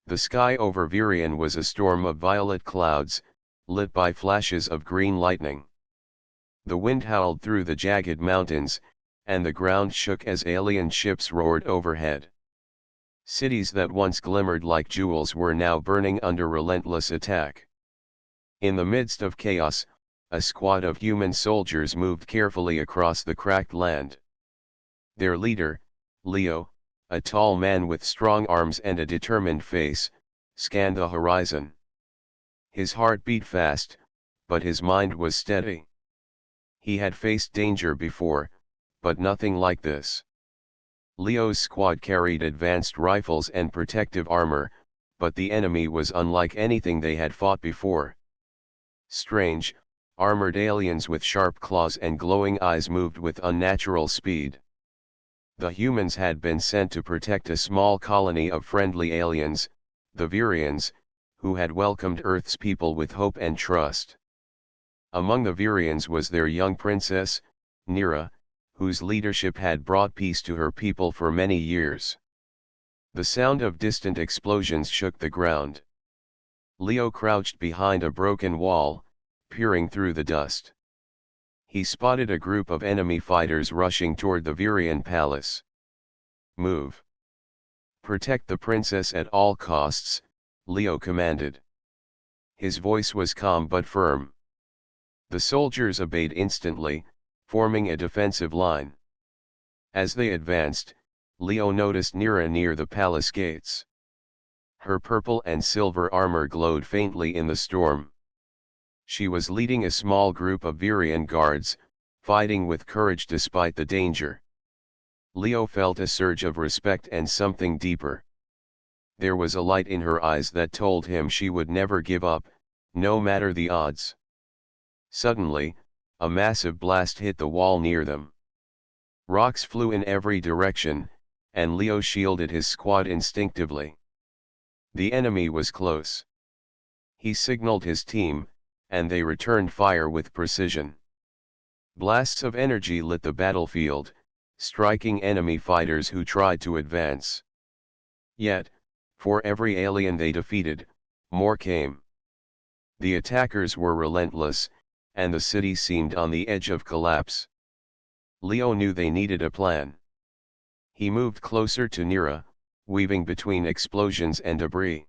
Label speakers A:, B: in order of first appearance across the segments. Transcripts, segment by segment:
A: The sky over Virion was a storm of violet clouds, lit by flashes of green lightning. The wind howled through the jagged mountains, and the ground shook as alien ships roared overhead. Cities that once glimmered like jewels were now burning under relentless attack. In the midst of chaos, a squad of human soldiers moved carefully across the cracked land. Their leader, Leo, a tall man with strong arms and a determined face, scanned the horizon. His heart beat fast, but his mind was steady. He had faced danger before, but nothing like this. Leo's squad carried advanced rifles and protective armor, but the enemy was unlike anything they had fought before. Strange, armored aliens with sharp claws and glowing eyes moved with unnatural speed. The humans had been sent to protect a small colony of friendly aliens, the Virions, who had welcomed Earth's people with hope and trust. Among the Virions was their young princess, Nira, whose leadership had brought peace to her people for many years. The sound of distant explosions shook the ground. Leo crouched behind a broken wall, peering through the dust. He spotted a group of enemy fighters rushing toward the Virion palace. "Move. Protect the princess at all costs," Leo commanded. His voice was calm but firm. The soldiers obeyed instantly, forming a defensive line. As they advanced, Leo noticed Nira near the palace gates. Her purple and silver armor glowed faintly in the storm. She was leading a small group of Virion guards, fighting with courage despite the danger. Leo felt a surge of respect and something deeper. There was a light in her eyes that told him she would never give up, no matter the odds. Suddenly, a massive blast hit the wall near them. Rocks flew in every direction, and Leo shielded his squad instinctively. The enemy was close. He signaled his team, and they returned fire with precision. Blasts of energy lit the battlefield, striking enemy fighters who tried to advance. Yet, for every alien they defeated, more came. The attackers were relentless, and the city seemed on the edge of collapse. Leo knew they needed a plan. He moved closer to Nira, weaving between explosions and debris.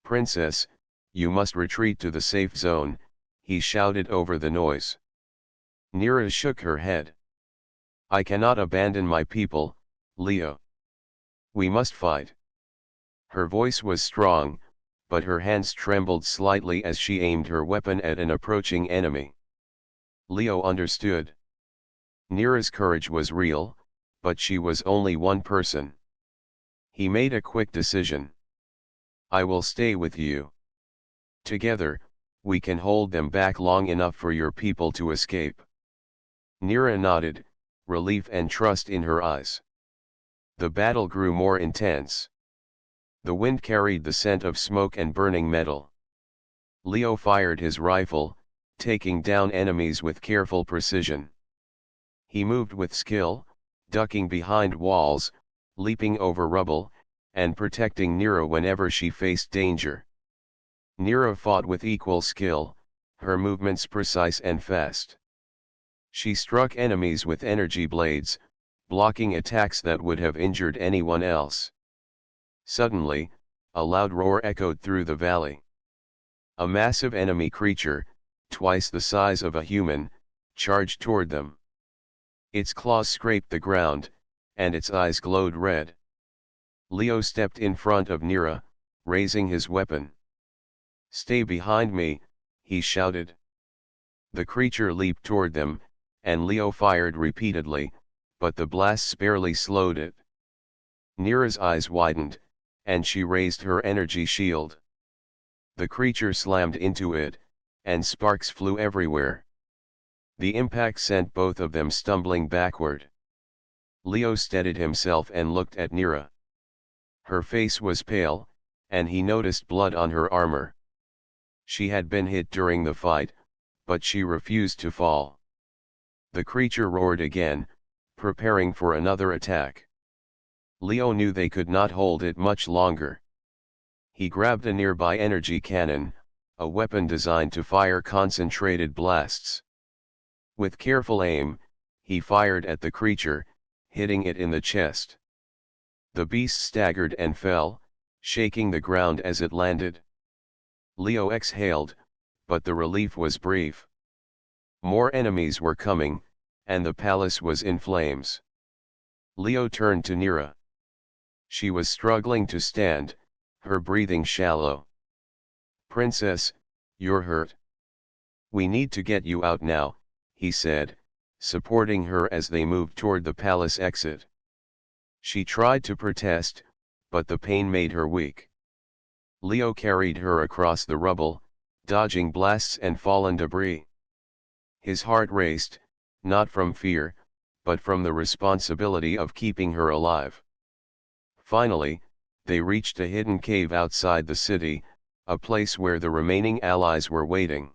A: "Princess, you must retreat to the safe zone," he shouted over the noise. Nira shook her head. "I cannot abandon my people, Leo. We must fight." Her voice was strong, but her hands trembled slightly as she aimed her weapon at an approaching enemy. Leo understood. Nira's courage was real, but she was only one person. He made a quick decision. "I will stay with you. Together, we can hold them back long enough for your people to escape." Nira nodded, relief and trust in her eyes. The battle grew more intense. The wind carried the scent of smoke and burning metal. Leo fired his rifle, taking down enemies with careful precision. He moved with skill, ducking behind walls, leaping over rubble, and protecting Nira whenever she faced danger. Nira fought with equal skill, her movements precise and fast. She struck enemies with energy blades, blocking attacks that would have injured anyone else. Suddenly, a loud roar echoed through the valley. A massive enemy creature, twice the size of a human, charged toward them. Its claws scraped the ground, and its eyes glowed red. Leo stepped in front of Nira, raising his weapon. "Stay behind me," he shouted. The creature leaped toward them, and Leo fired repeatedly, but the blasts barely slowed it. Nira's eyes widened, and she raised her energy shield. The creature slammed into it, and sparks flew everywhere. The impact sent both of them stumbling backward. Leo steadied himself and looked at Nira. Her face was pale, and he noticed blood on her armor. She had been hit during the fight, but she refused to fall. The creature roared again, preparing for another attack. Leo knew they could not hold it much longer. He grabbed a nearby energy cannon, a weapon designed to fire concentrated blasts. With careful aim, he fired at the creature, hitting it in the chest. The beast staggered and fell, shaking the ground as it landed. Leo exhaled, but the relief was brief. More enemies were coming, and the palace was in flames. Leo turned to Nira. She was struggling to stand, her breathing shallow. "Princess, you're hurt. We need to get you out now," he said, supporting her as they moved toward the palace exit. She tried to protest, but the pain made her weak. Leo carried her across the rubble, dodging blasts and fallen debris. His heart raced, not from fear, but from the responsibility of keeping her alive. Finally, they reached a hidden cave outside the city, a place where the remaining allies were waiting.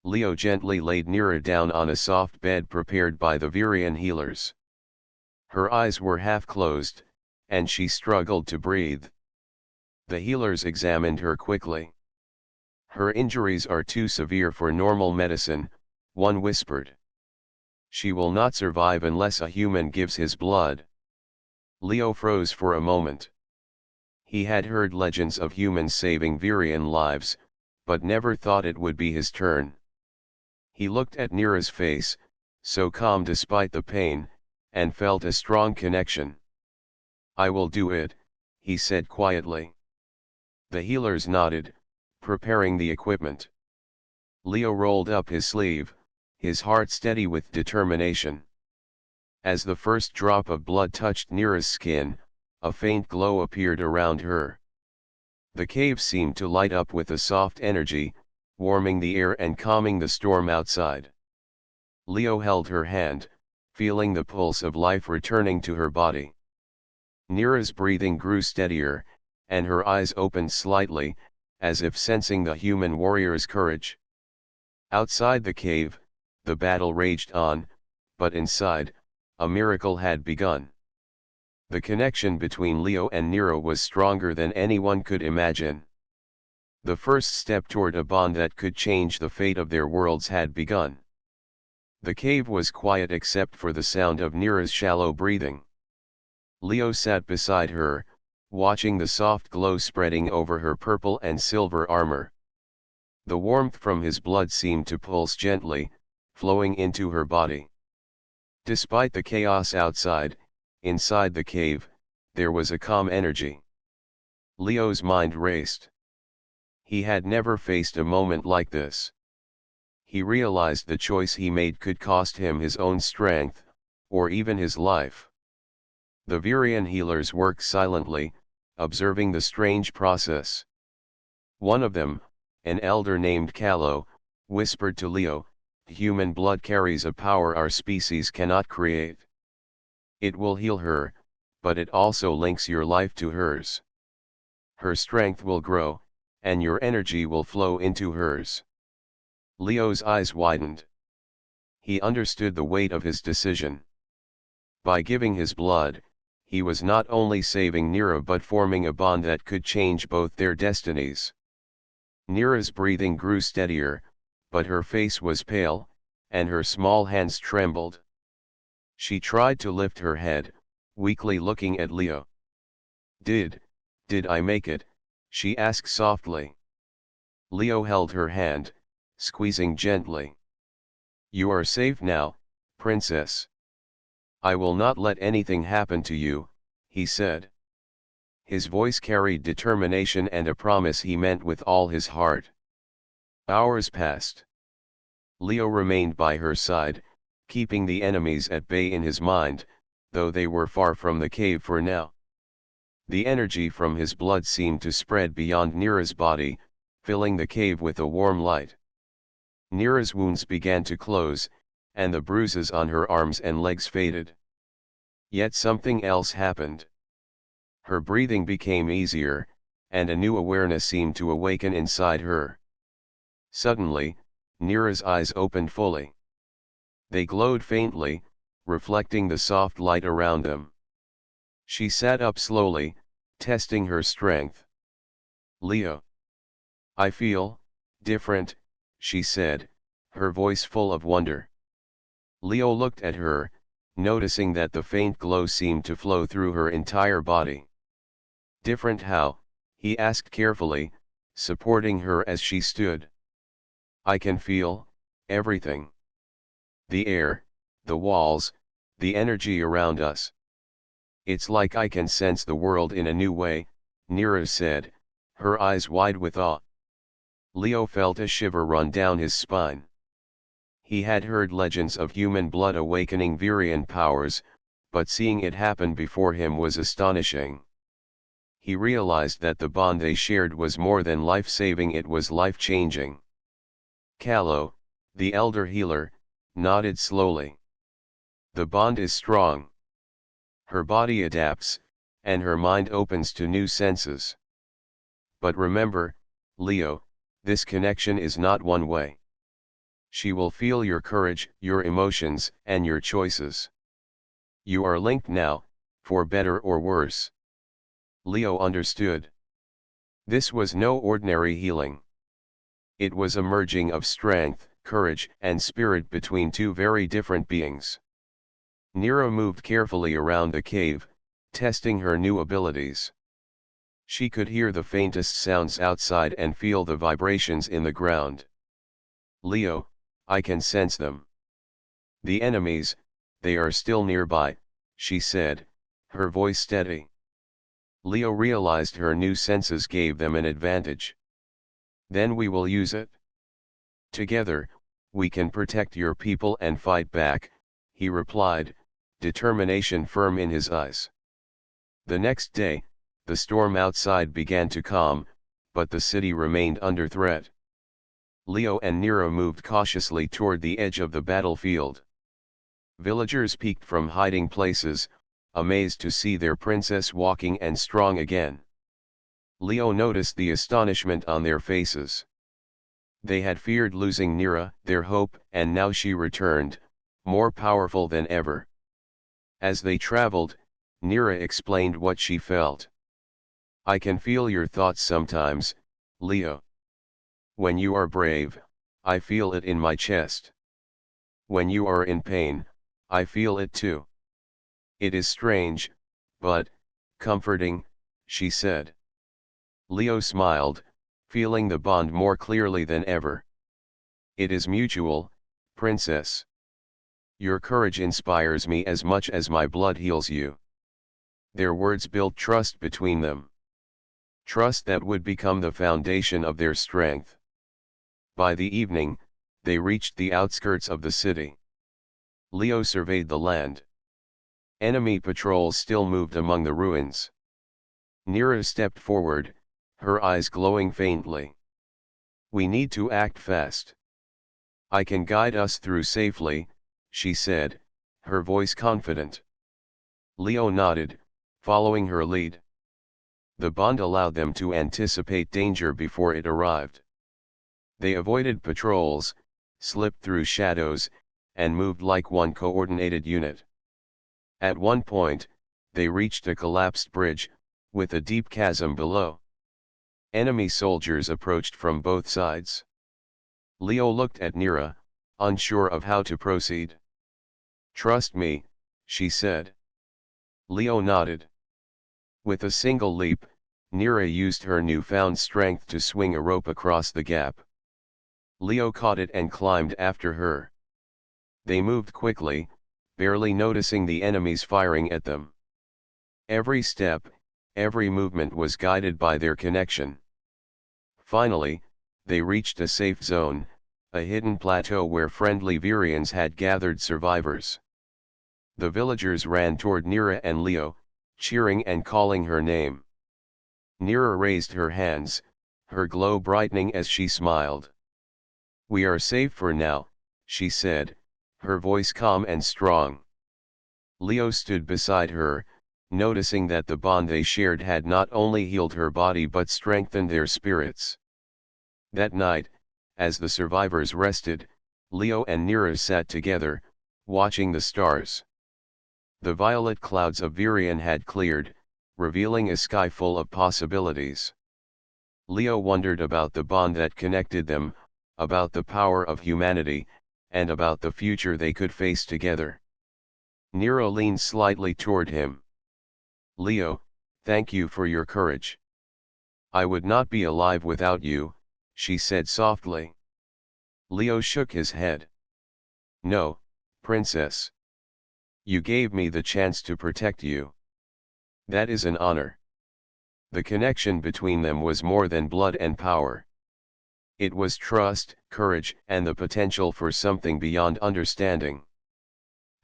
A: Leo gently laid Nira down on a soft bed prepared by the Virian healers. Her eyes were half closed, and she struggled to breathe. The healers examined her quickly. "Her injuries are too severe for normal medicine," one whispered. "She will not survive unless a human gives his blood." Leo froze for a moment. He had heard legends of humans saving Virian lives, but never thought it would be his turn. He looked at Nira's face, so calm despite the pain, and felt a strong connection. "I will do it," he said quietly. The healers nodded, preparing the equipment. Leo rolled up his sleeve, his heart steady with determination. As the first drop of blood touched Nira's skin, a faint glow appeared around her. The cave seemed to light up with a soft energy, warming the air and calming the storm outside. Leo held her hand, feeling the pulse of life returning to her body. Nira's breathing grew steadier, and her eyes opened slightly, as if sensing the human warrior's courage. Outside the cave, the battle raged on, but inside, a miracle had begun. The connection between Leo and Nira was stronger than anyone could imagine. The first step toward a bond that could change the fate of their worlds had begun. The cave was quiet except for the sound of Nira's shallow breathing. Leo sat beside her, watching the soft glow spreading over her purple and silver armor. The warmth from his blood seemed to pulse gently, flowing into her body. Despite the chaos outside, inside the cave, there was a calm energy. Leo's mind raced. He had never faced a moment like this. He realized the choice he made could cost him his own strength, or even his life. The Virian healers worked silently, observing the strange process. One of them, an elder named Callow, whispered to Leo, "Human blood carries a power our species cannot create. It will heal her, but it also links your life to hers. Her strength will grow, and your energy will flow into hers." Leo's eyes widened. He understood the weight of his decision. By giving his blood, he was not only saving Nira but forming a bond that could change both their destinies. Nira's breathing grew steadier, but her face was pale, and her small hands trembled. She tried to lift her head, weakly looking at Leo. Did I make it?" she asked softly. Leo held her hand, squeezing gently. "You are safe now, princess. I will not let anything happen to you," he said. His voice carried determination and a promise he meant with all his heart. Hours passed. Leo remained by her side, keeping the enemies at bay in his mind, though they were far from the cave for now. The energy from his blood seemed to spread beyond Nira's body, filling the cave with a warm light. Nira's wounds began to close, and the bruises on her arms and legs faded. Yet something else happened. Her breathing became easier, and a new awareness seemed to awaken inside her. Suddenly, Nira's eyes opened fully. They glowed faintly, reflecting the soft light around them. She sat up slowly, testing her strength. Leo. I feel different, she said, her voice full of wonder. Leo looked at her, noticing that the faint glow seemed to flow through her entire body. Different how? He asked carefully, supporting her as she stood. I can feel everything. The air, the walls, the energy around us. It's like I can sense the world in a new way, Nira said, her eyes wide with awe. Leo felt a shiver run down his spine. He had heard legends of human blood awakening Virian powers, but seeing it happen before him was astonishing. He realized that the bond they shared was more than life-saving, it was life-changing. Kallo, the elder healer, nodded slowly. The bond is strong. Her body adapts, and her mind opens to new senses. But remember, Leo, this connection is not one way. She will feel your courage, your emotions, and your choices. You are linked now, for better or worse. Leo understood. This was no ordinary healing. It was a merging of strength, courage, and spirit between two very different beings. Nira moved carefully around the cave, testing her new abilities. She could hear the faintest sounds outside and feel the vibrations in the ground. Leo, I can sense them. The enemies, they are still nearby, she said, her voice steady. Leo realized her new senses gave them an advantage. Then we will use it. Together, we can protect your people and fight back, he replied, determination firm in his eyes. The next day, the storm outside began to calm, but the city remained under threat. Leo and Nira moved cautiously toward the edge of the battlefield. Villagers peeked from hiding places, amazed to see their princess walking and strong again. Leo noticed the astonishment on their faces. They had feared losing Nira, their hope, and now she returned, more powerful than ever. As they traveled, Nira explained what she felt. I can feel your thoughts sometimes, Leo. When you are brave, I feel it in my chest. When you are in pain, I feel it too. It is strange, but comforting, she said. Leo smiled, feeling the bond more clearly than ever. It is mutual, princess. Your courage inspires me as much as my blood heals you. Their words built trust between them. Trust that would become the foundation of their strength. By the evening, they reached the outskirts of the city. Leo surveyed the land. Enemy patrols still moved among the ruins. Nira stepped forward, her eyes glowing faintly. We need to act fast. I can guide us through safely, she said, her voice confident. Leo nodded, following her lead. The bond allowed them to anticipate danger before it arrived. They avoided patrols, slipped through shadows, and moved like one coordinated unit. At one point, they reached a collapsed bridge, with a deep chasm below. Enemy soldiers approached from both sides. Leo looked at Nira, unsure of how to proceed. Trust me, she said. Leo nodded. With a single leap, Nira used her newfound strength to swing a rope across the gap. Leo caught it and climbed after her. They moved quickly, barely noticing the enemies firing at them. Every step, every movement was guided by their connection. Finally, they reached a safe zone, a hidden plateau where friendly Virians had gathered survivors. The villagers ran toward Nira and Leo, cheering and calling her name. Nira raised her hands, her glow brightening as she smiled. We are safe for now, she said, her voice calm and strong. Leo stood beside her, noticing that the bond they shared had not only healed her body but strengthened their spirits. That night, as the survivors rested, Leo and Nira sat together, watching the stars. The violet clouds of Virion had cleared, revealing a sky full of possibilities. Leo wondered about the bond that connected them, about the power of humanity, and about the future they could face together. Nero leaned slightly toward him. Leo, thank you for your courage. I would not be alive without you, she said softly. Leo shook his head. No, princess. You gave me the chance to protect you. That is an honor. The connection between them was more than blood and power. It was trust, courage, and the potential for something beyond understanding.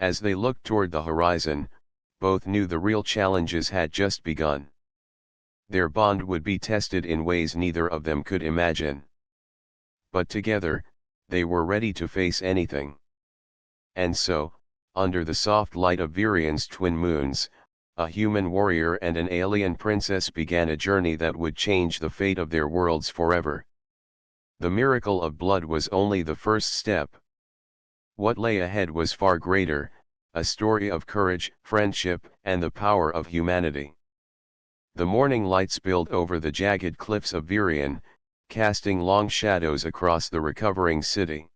A: As they looked toward the horizon, both knew the real challenges had just begun. Their bond would be tested in ways neither of them could imagine. But together, they were ready to face anything. And so, under the soft light of Virian's twin moons, a human warrior and an alien princess began a journey that would change the fate of their worlds forever. The miracle of blood was only the first step. What lay ahead was far greater, a story of courage, friendship, and the power of humanity. The morning light spilled over the jagged cliffs of Virian, casting long shadows across the recovering city.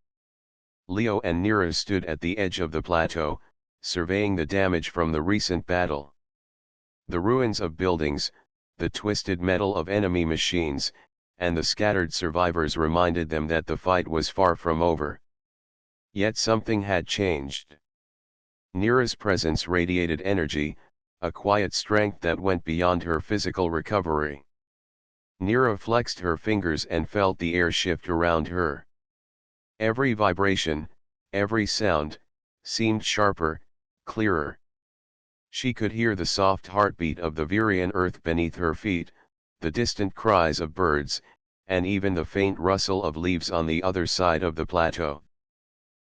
A: Leo and Nira stood at the edge of the plateau, surveying the damage from the recent battle. The ruins of buildings, the twisted metal of enemy machines, and the scattered survivors reminded them that the fight was far from over. Yet something had changed. Nira's presence radiated energy, a quiet strength that went beyond her physical recovery. Nira flexed her fingers and felt the air shift around her. Every vibration, every sound, seemed sharper, clearer. She could hear the soft heartbeat of the Virian earth beneath her feet, the distant cries of birds, and even the faint rustle of leaves on the other side of the plateau.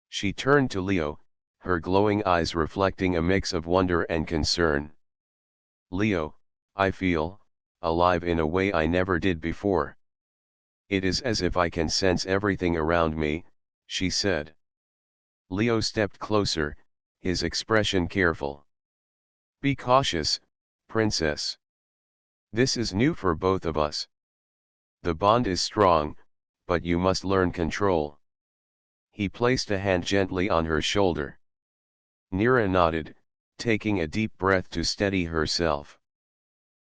A: She turned to Leo, her glowing eyes reflecting a mix of wonder and concern. Leo, I feel alive in a way I never did before. It is as if I can sense everything around me, she said. Leo stepped closer, his expression careful. Be cautious, princess. This is new for both of us. The bond is strong, but you must learn control. He placed a hand gently on her shoulder. Nira nodded, taking a deep breath to steady herself.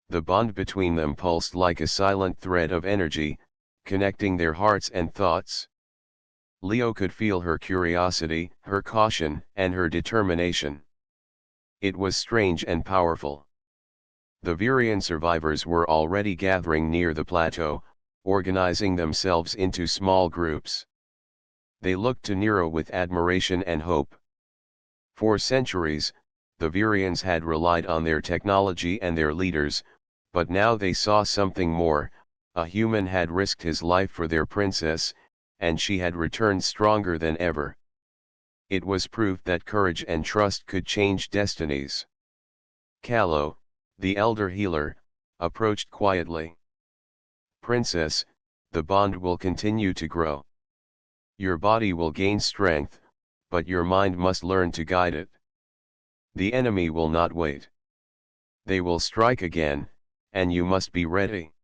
A: The bond between them pulsed like a silent thread of energy, connecting their hearts and thoughts. Leo could feel her curiosity, her caution, and her determination. It was strange and powerful. The Virian survivors were already gathering near the plateau, organizing themselves into small groups. They looked to Nero with admiration and hope. For centuries, the Virians had relied on their technology and their leaders, but now they saw something more. A human had risked his life for their princess, and she had returned stronger than ever. It was proof that courage and trust could change destinies. Callow, the elder healer, approached quietly. Princess, the bond will continue to grow. Your body will gain strength, but your mind must learn to guide it. The enemy will not wait. They will strike again, and you must be ready.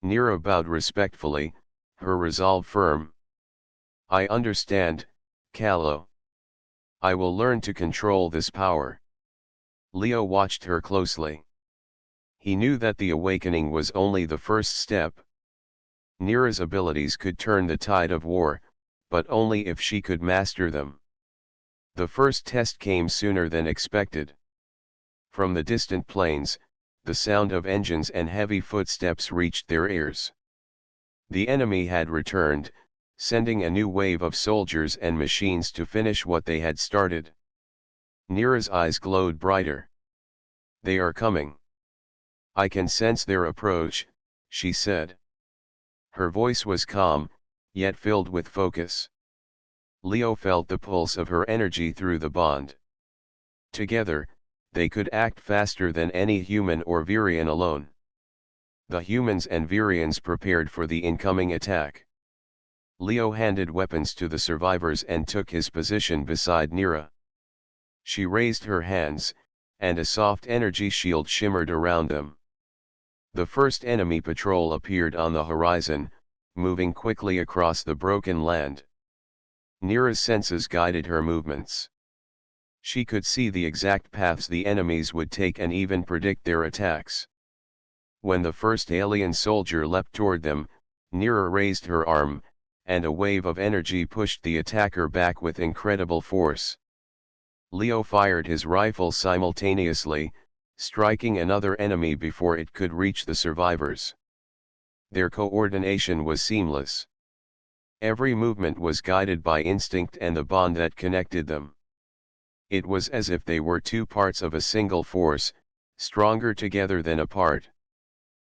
A: Nira bowed respectfully, her resolve firm. I understand, Callow. I will learn to control this power. Leo watched her closely. He knew that the awakening was only the first step. Nira's abilities could turn the tide of war, but only if she could master them. The first test came sooner than expected. From the distant plains, the sound of engines and heavy footsteps reached their ears. The enemy had returned, sending a new wave of soldiers and machines to finish what they had started. Nira's eyes glowed brighter. They are coming. I can sense their approach, she said. Her voice was calm, yet filled with focus. Leo felt the pulse of her energy through the bond. Together, they could act faster than any human or Virian alone. The humans and Virians prepared for the incoming attack. Leo handed weapons to the survivors and took his position beside Nira. She raised her hands, and a soft energy shield shimmered around them. The first enemy patrol appeared on the horizon, moving quickly across the broken land. Nira's senses guided her movements. She could see the exact paths the enemies would take and even predict their attacks. When the first alien soldier leapt toward them, Nira raised her arm, and a wave of energy pushed the attacker back with incredible force. Leo fired his rifle simultaneously, striking another enemy before it could reach the survivors. Their coordination was seamless. Every movement was guided by instinct and the bond that connected them. It was as if they were two parts of a single force, stronger together than apart.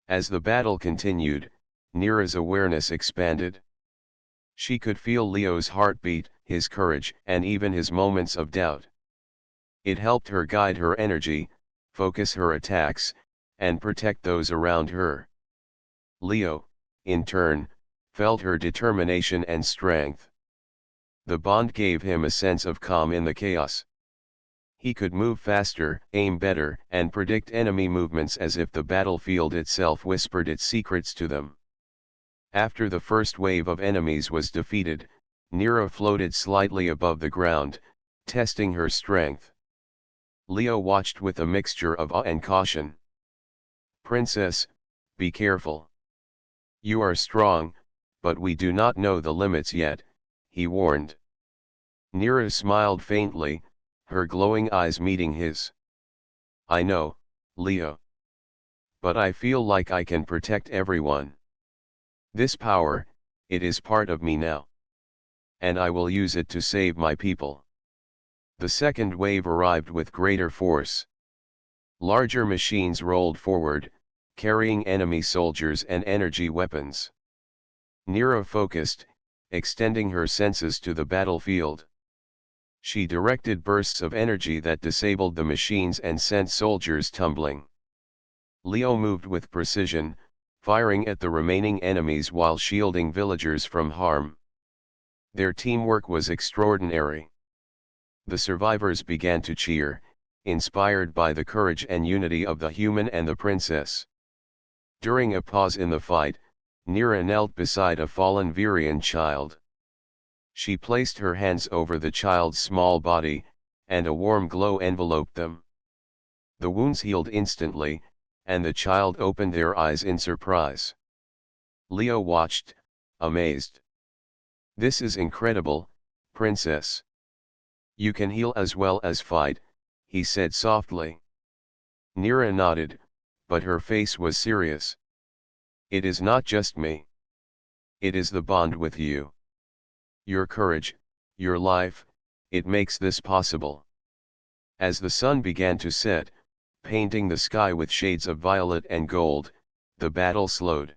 A: As the battle continued, Nira's awareness expanded. She could feel Leo's heartbeat, his courage, and even his moments of doubt. It helped her guide her energy, focus her attacks, and protect those around her. Leo, in turn, felt her determination and strength. The bond gave him a sense of calm in the chaos. He could move faster, aim better, and predict enemy movements as if the battlefield itself whispered its secrets to them. After the first wave of enemies was defeated, Nira floated slightly above the ground, testing her strength. Leo watched with a mixture of awe and caution. "Princess, be careful. You are strong, but we do not know the limits yet," he warned. Nira smiled faintly, her glowing eyes meeting his. "I know, Leo. But I feel like I can protect everyone. This power, it is part of me now. And I will use it to save my people." The second wave arrived with greater force. Larger machines rolled forward, carrying enemy soldiers and energy weapons. Nira focused, extending her senses to the battlefield. She directed bursts of energy that disabled the machines and sent soldiers tumbling. Leo moved with precision, firing at the remaining enemies while shielding villagers from harm. Their teamwork was extraordinary. The survivors began to cheer, inspired by the courage and unity of the human and the princess. During a pause in the fight, Nira knelt beside a fallen Virian child. She placed her hands over the child's small body, and a warm glow enveloped them. The wounds healed instantly, and the child opened their eyes in surprise. Leo watched, amazed. "This is incredible, princess. You can heal as well as fight," he said softly. Nira nodded, but her face was serious. "It is not just me. It is the bond with you. Your courage, your life, it makes this possible." As the sun began to set, painting the sky with shades of violet and gold, the battle slowed.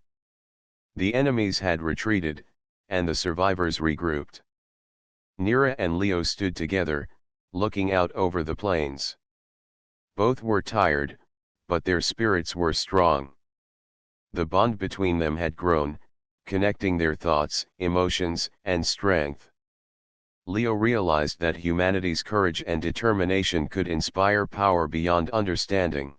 A: The enemies had retreated, and the survivors regrouped. Nira and Leo stood together, looking out over the plains. Both were tired, but their spirits were strong. The bond between them had grown, connecting their thoughts, emotions, and strength. Leo realized that humanity's courage and determination could inspire power beyond understanding.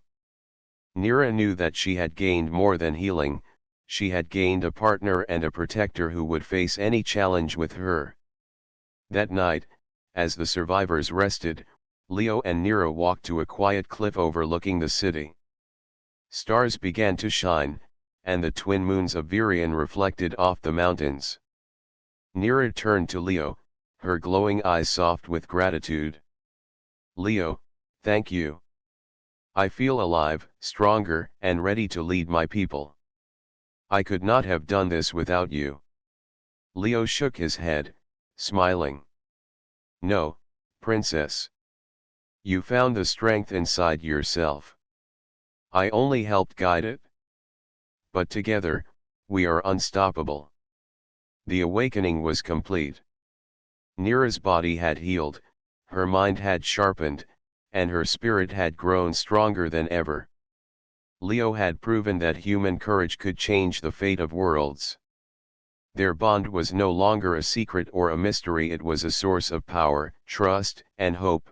A: Nira knew that she had gained more than healing, she had gained a partner and a protector who would face any challenge with her. That night, as the survivors rested, Leo and Nira walked to a quiet cliff overlooking the city. Stars began to shine, and the twin moons of Virion reflected off the mountains. Nira turned to Leo, her glowing eyes soft with gratitude. "Leo, thank you. I feel alive, stronger, and ready to lead my people. I could not have done this without you." Leo shook his head, smiling. "No, princess. You found the strength inside yourself. I only helped guide it. But together, we are unstoppable." The awakening was complete. Nira's body had healed, her mind had sharpened, and her spirit had grown stronger than ever. Leo had proven that human courage could change the fate of worlds. Their bond was no longer a secret or a mystery, it was a source of power, trust, and hope.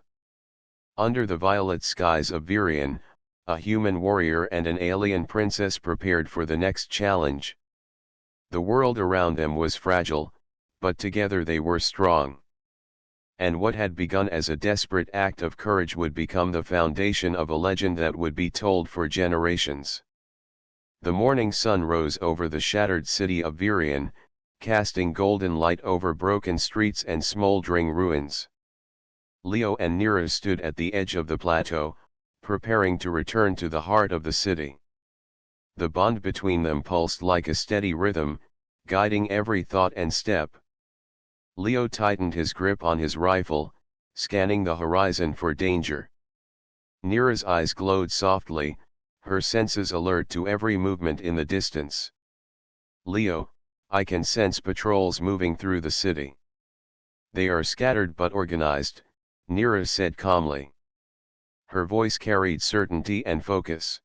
A: Under the violet skies of Virion, a human warrior and an alien princess prepared for the next challenge. The world around them was fragile, but together they were strong. And what had begun as a desperate act of courage would become the foundation of a legend that would be told for generations. The morning sun rose over the shattered city of Virion, casting golden light over broken streets and smoldering ruins. Leo and Nira stood at the edge of the plateau, preparing to return to the heart of the city. The bond between them pulsed like a steady rhythm, guiding every thought and step. Leo tightened his grip on his rifle, scanning the horizon for danger. Nira's eyes glowed softly, her senses alert to every movement in the distance. "Leo, I can sense patrols moving through the city." "They are scattered but organized," Nira said calmly. Her voice carried certainty and focus.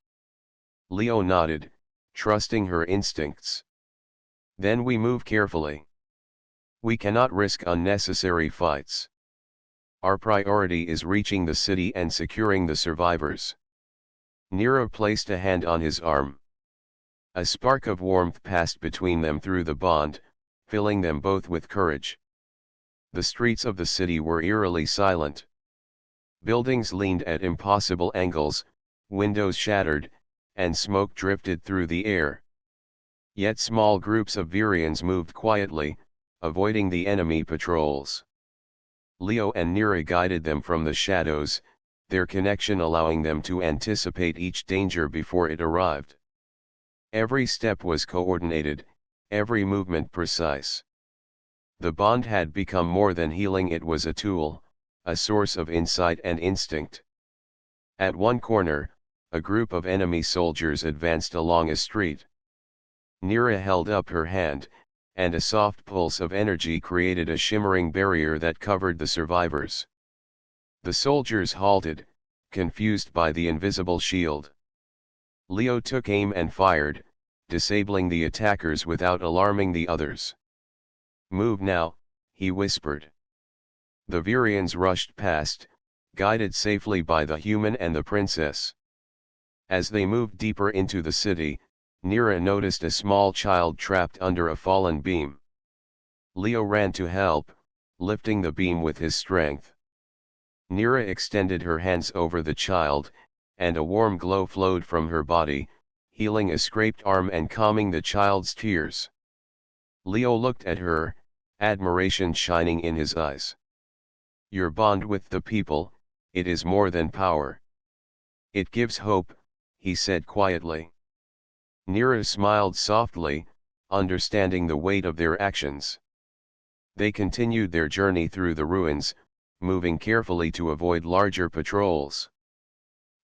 A: Leo nodded, trusting her instincts. "Then we move carefully. We cannot risk unnecessary fights. Our priority is reaching the city and securing the survivors." Nira placed a hand on his arm. A spark of warmth passed between them through the bond, filling them both with courage. The streets of the city were eerily silent. Buildings leaned at impossible angles, windows shattered, and smoke drifted through the air. Yet small groups of Virions moved quietly, avoiding the enemy patrols. Leo and Nira guided them from the shadows, their connection allowing them to anticipate each danger before it arrived. Every step was coordinated, every movement precise. The bond had become more than healing, it was a tool, a source of insight and instinct. At one corner, a group of enemy soldiers advanced along a street. Nira held up her hand, and a soft pulse of energy created a shimmering barrier that covered the survivors. The soldiers halted, confused by the invisible shield. Leo took aim and fired, disabling the attackers without alarming the others. "Move now," he whispered. The Virions rushed past, guided safely by the human and the princess. As they moved deeper into the city, Nira noticed a small child trapped under a fallen beam. Leo ran to help, lifting the beam with his strength. Nira extended her hands over the child, and a warm glow flowed from her body, healing a scraped arm and calming the child's tears. Leo looked at her, admiration shining in his eyes. "Your bond with the people, it is more than power. It gives hope," he said quietly. Nira smiled softly, understanding the weight of their actions. They continued their journey through the ruins, moving carefully to avoid larger patrols.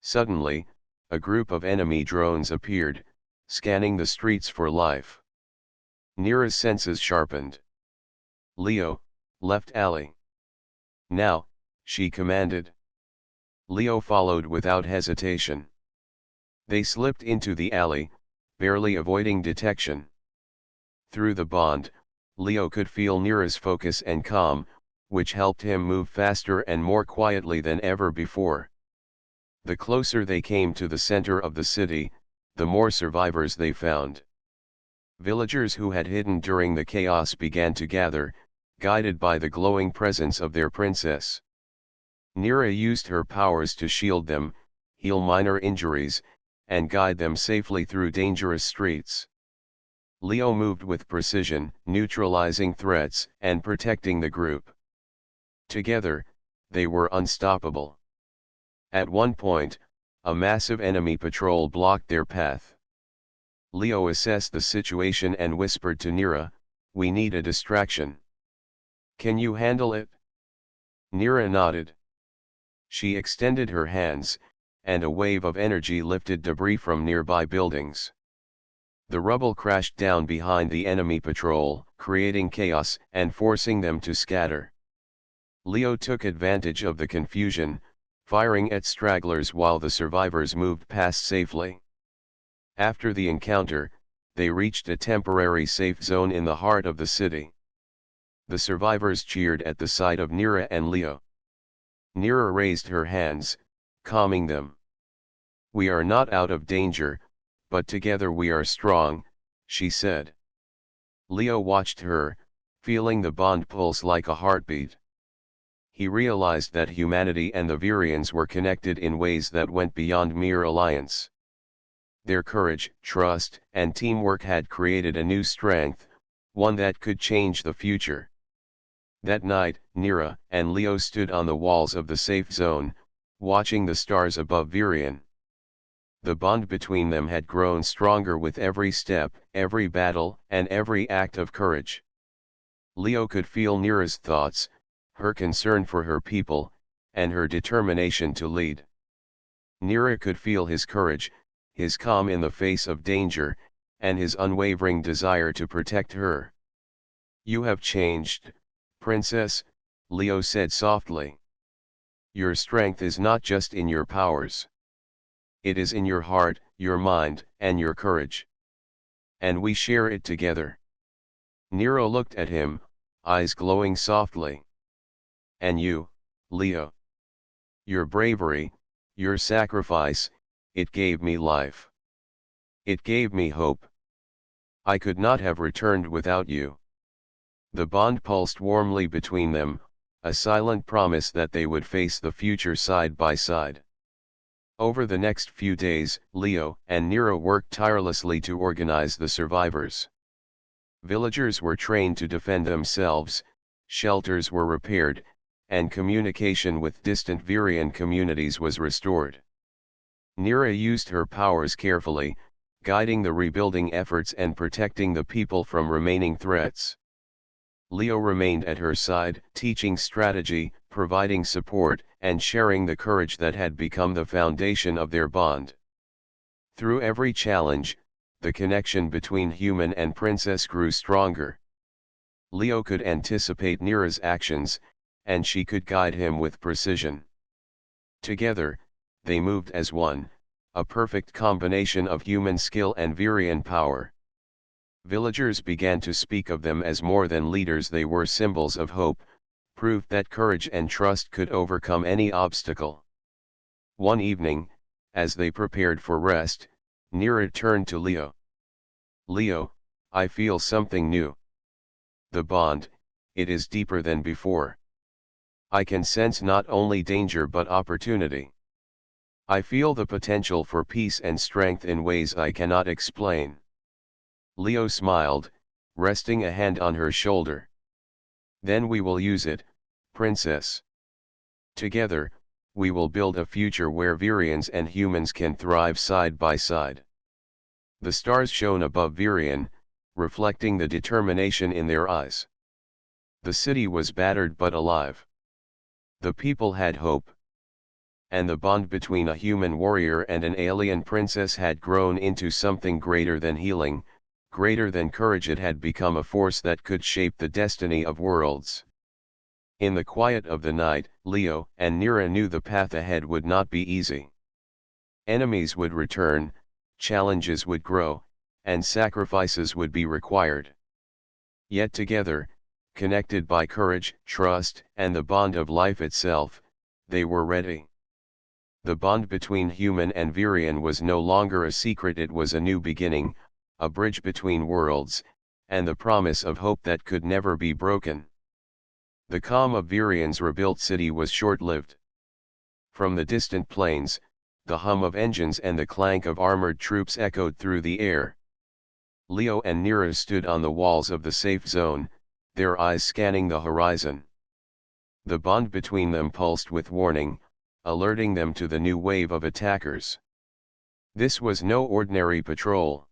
A: Suddenly, a group of enemy drones appeared, scanning the streets for life. Nira's senses sharpened. "Leo, left alley." "Now," she commanded. Leo followed without hesitation. They slipped into the alley, barely avoiding detection. Through the bond, Leo could feel Nira's focus and calm, which helped him move faster and more quietly than ever before. The closer they came to the center of the city, the more survivors they found. Villagers who had hidden during the chaos began to gather, guided by the glowing presence of their princess. Nira used her powers to shield them, heal minor injuries, and guide them safely through dangerous streets. Leo moved with precision, neutralizing threats and protecting the group. Together, they were unstoppable. At one point, a massive enemy patrol blocked their path. Leo assessed the situation and whispered to Nira, "We need a distraction. Can you handle it?" Nira nodded. She extended her hands, and a wave of energy lifted debris from nearby buildings. The rubble crashed down behind the enemy patrol, creating chaos and forcing them to scatter. Leo took advantage of the confusion, firing at stragglers while the survivors moved past safely. After the encounter, they reached a temporary safe zone in the heart of the city. The survivors cheered at the sight of Nira and Leo. Nira raised her hands, calming them. We are not out of danger, but together we are strong, she said. Leo watched her, feeling the bond pulse like a heartbeat. He realized that humanity and the Virians were connected in ways that went beyond mere alliance. Their courage, trust, and teamwork had created a new strength, one that could change the future. That night, Nira and Leo stood on the walls of the safe zone, watching the stars above Virion. The bond between them had grown stronger with every step, every battle, and every act of courage. Leo could feel Nira's thoughts, her concern for her people, and her determination to lead. Nira could feel his courage, his calm in the face of danger, and his unwavering desire to protect her. "You have changed, Princess," Leo said softly. "Your strength is not just in your powers. It is in your heart, your mind, and your courage. And we share it together." Nira looked at him, eyes glowing softly. "And you, Leo? Your bravery, your sacrifice, it gave me life. It gave me hope. I could not have returned without you." The bond pulsed warmly between them, a silent promise that they would face the future side by side. Over the next few days, Leo and Nira worked tirelessly to organize the survivors. Villagers were trained to defend themselves, shelters were repaired, and communication with distant Virian communities was restored. Nira used her powers carefully, guiding the rebuilding efforts and protecting the people from remaining threats. Leo remained at her side, teaching strategy, providing support, and sharing the courage that had become the foundation of their bond. Through every challenge, the connection between human and princess grew stronger. Leo could anticipate Nira's actions, and she could guide him with precision. Together, they moved as one, a perfect combination of human skill and Virian power. Villagers began to speak of them as more than leaders, they were symbols of hope, proof that courage and trust could overcome any obstacle. One evening, as they prepared for rest, Nira turned to Leo. "Leo, I feel something new. The bond, it is deeper than before. I can sense not only danger but opportunity. I feel the potential for peace and strength in ways I cannot explain." Leo smiled, resting a hand on her shoulder. "Then we will use it, Princess. Together, we will build a future where Virians and humans can thrive side by side." The stars shone above Virion, reflecting the determination in their eyes. The city was battered but alive. The people had hope. And the bond between a human warrior and an alien princess had grown into something greater than healing, greater than courage. It had become a force that could shape the destiny of worlds. In the quiet of the night, Leo and Nira knew the path ahead would not be easy. Enemies would return, challenges would grow, and sacrifices would be required. Yet together, connected by courage, trust, and the bond of life itself, they were ready. The bond between human and Virion was no longer a secret, it was a new beginning, a bridge between worlds, and the promise of hope that could never be broken. The calm of Virion's rebuilt city was short-lived. From the distant plains, the hum of engines and the clank of armored troops echoed through the air. Leo and Nira stood on the walls of the safe zone, their eyes scanning the horizon. The bond between them pulsed with warning, alerting them to the new wave of attackers. This was no ordinary patrol.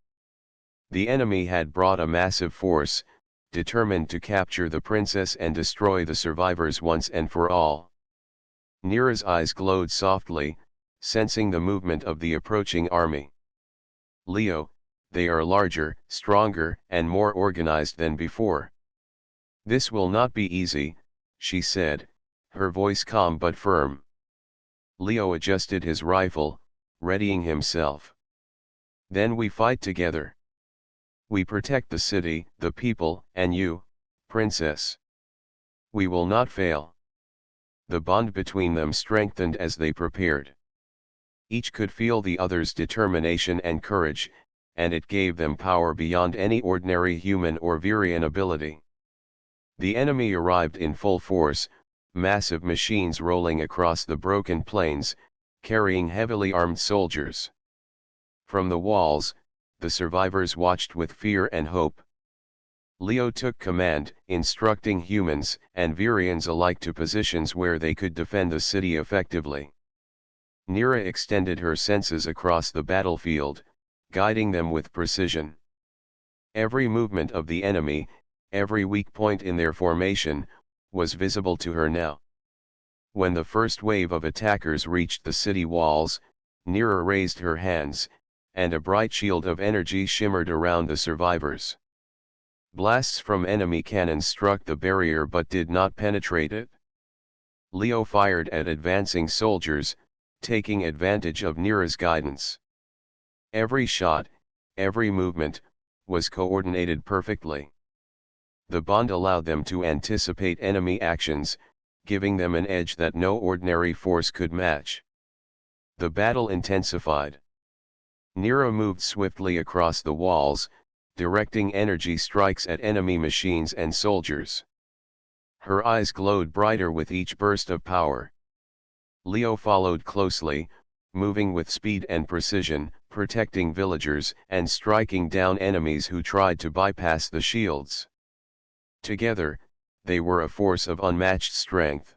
A: The enemy had brought a massive force, determined to capture the princess and destroy the survivors once and for all. Nira's eyes glowed softly, sensing the movement of the approaching army. "Leo, they are larger, stronger, and more organized than before. This will not be easy," she said, her voice calm but firm. Leo adjusted his rifle, readying himself. "Then we fight together. We protect the city, the people, and you, Princess. We will not fail." The bond between them strengthened as they prepared. Each could feel the other's determination and courage, and it gave them power beyond any ordinary human or Virian ability. The enemy arrived in full force, massive machines rolling across the broken plains, carrying heavily armed soldiers. From the walls, the survivors watched with fear and hope. Leo took command, instructing humans and Virians alike to positions where they could defend the city effectively. Nira extended her senses across the battlefield, guiding them with precision. Every movement of the enemy, every weak point in their formation, was visible to her now. When the first wave of attackers reached the city walls, Nira raised her hands, and a bright shield of energy shimmered around the survivors. Blasts from enemy cannons struck the barrier but did not penetrate it. Leo fired at advancing soldiers, taking advantage of Nira's guidance. Every shot, every movement, was coordinated perfectly. The bond allowed them to anticipate enemy actions, giving them an edge that no ordinary force could match. The battle intensified. Nira moved swiftly across the walls, directing energy strikes at enemy machines and soldiers. Her eyes glowed brighter with each burst of power. Leo followed closely, moving with speed and precision, protecting villagers and striking down enemies who tried to bypass the shields. Together, they were a force of unmatched strength.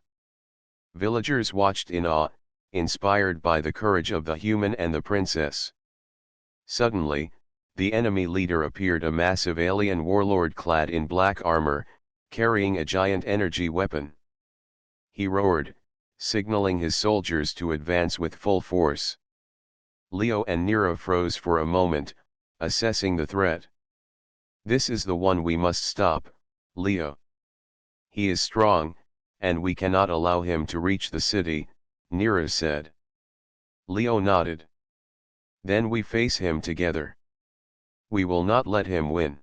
A: Villagers watched in awe, inspired by the courage of the human and the princess. Suddenly, the enemy leader appeared, a massive alien warlord clad in black armor, carrying a giant energy weapon. He roared, signaling his soldiers to advance with full force. Leo and Nira froze for a moment, assessing the threat. "This is the one we must stop, Leo. He is strong, and we cannot allow him to reach the city," Nira said. Leo nodded. "Then we face him together. We will not let him win."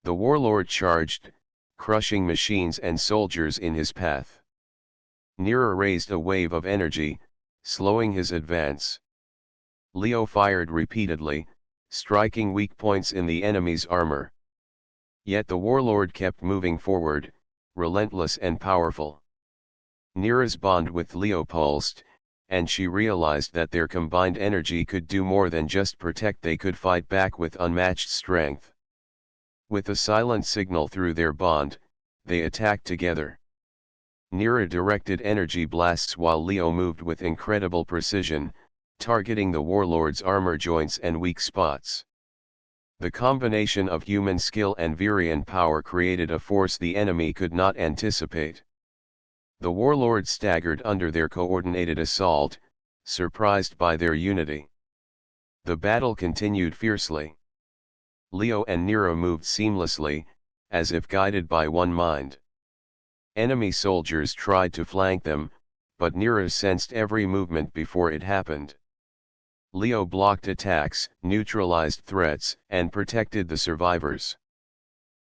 A: The warlord charged, crushing machines and soldiers in his path. Nira raised a wave of energy, slowing his advance. Leo fired repeatedly, striking weak points in the enemy's armor. Yet the warlord kept moving forward, relentless and powerful. Nira's bond with Leo pulsed, and she realized that their combined energy could do more than just protect, they could fight back with unmatched strength. With a silent signal through their bond, they attacked together. Nira directed energy blasts while Leo moved with incredible precision, targeting the warlord's armor joints and weak spots. The combination of human skill and Virian power created a force the enemy could not anticipate. The warlord staggered under their coordinated assault, surprised by their unity. The battle continued fiercely. Leo and Nira moved seamlessly, as if guided by one mind. Enemy soldiers tried to flank them, but Nira sensed every movement before it happened. Leo blocked attacks, neutralized threats, and protected the survivors.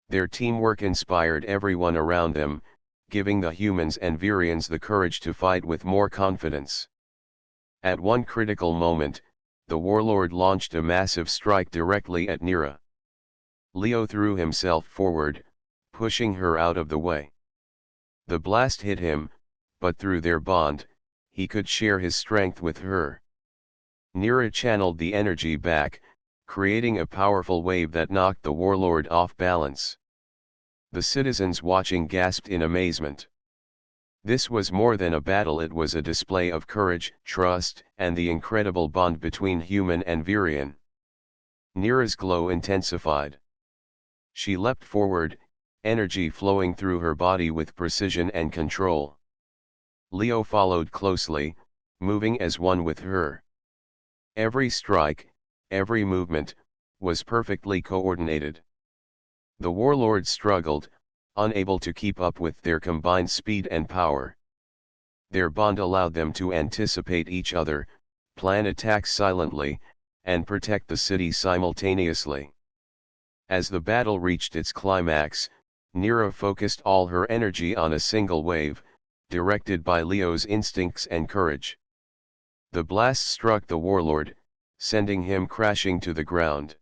A: Their teamwork inspired everyone around them, giving the humans and Virians the courage to fight with more confidence. At one critical moment, the warlord launched a massive strike directly at Nira. Leo threw himself forward, pushing her out of the way. The blast hit him, but through their bond, he could share his strength with her. Nira channeled the energy back, creating a powerful wave that knocked the warlord off balance. The citizens watching gasped in amazement. This was more than a battle, it was a display of courage, trust, and the incredible bond between human and Virian. Nira's glow intensified. She leapt forward, energy flowing through her body with precision and control. Leo followed closely, moving as one with her. Every strike, every movement, was perfectly coordinated. The warlord struggled, unable to keep up with their combined speed and power. Their bond allowed them to anticipate each other, plan attacks silently, and protect the city simultaneously. As the battle reached its climax, Nira focused all her energy on a single wave, directed by Leo's instincts and courage. The blast struck the warlord, sending him crashing to the ground.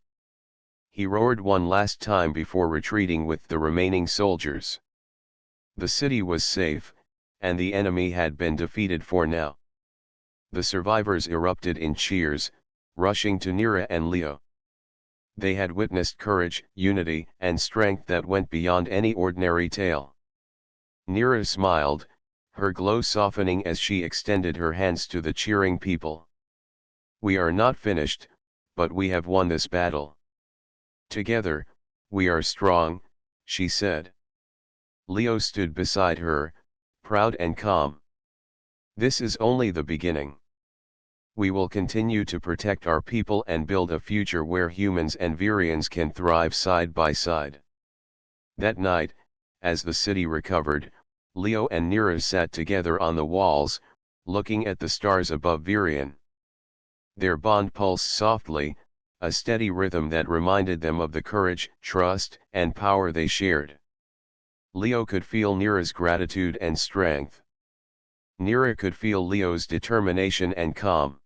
A: He roared one last time before retreating with the remaining soldiers. The city was safe, and the enemy had been defeated for now. The survivors erupted in cheers, rushing to Nira and Leo. They had witnessed courage, unity, and strength that went beyond any ordinary tale. Nira smiled, her glow softening as she extended her hands to the cheering people. "We are not finished, but we have won this battle. Together, we are strong," she said. Leo stood beside her, proud and calm. "This is only the beginning. We will continue to protect our people and build a future where humans and Virians can thrive side by side." That night, as the city recovered, Leo and Nira sat together on the walls, looking at the stars above Virion. Their bond pulsed softly, a steady rhythm that reminded them of the courage, trust, and power they shared. Leo could feel Nira's gratitude and strength. Nira could feel Leo's determination and calm.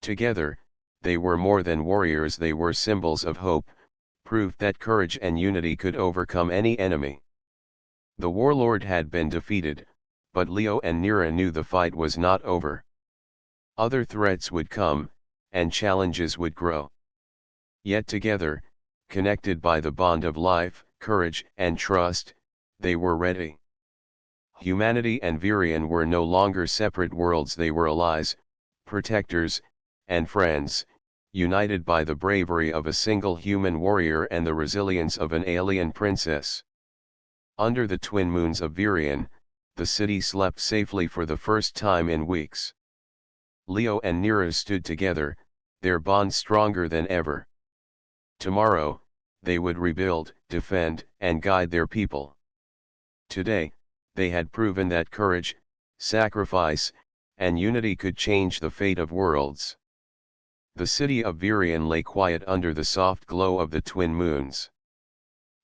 A: Together, they were more than warriors, they were symbols of hope, proof that courage and unity could overcome any enemy. The warlord had been defeated, but Leo and Nira knew the fight was not over. Other threats would come, and challenges would grow. Yet together, connected by the bond of life, courage, and trust, they were ready. Humanity and Virion were no longer separate worlds, they were allies, protectors, and friends, united by the bravery of a single human warrior and the resilience of an alien princess. Under the twin moons of Virion, the city slept safely for the first time in weeks. Leo and Nira stood together, their bond stronger than ever. Tomorrow, they would rebuild, defend, and guide their people. Today, they had proven that courage, sacrifice, and unity could change the fate of worlds. The city of Virion lay quiet under the soft glow of the twin moons.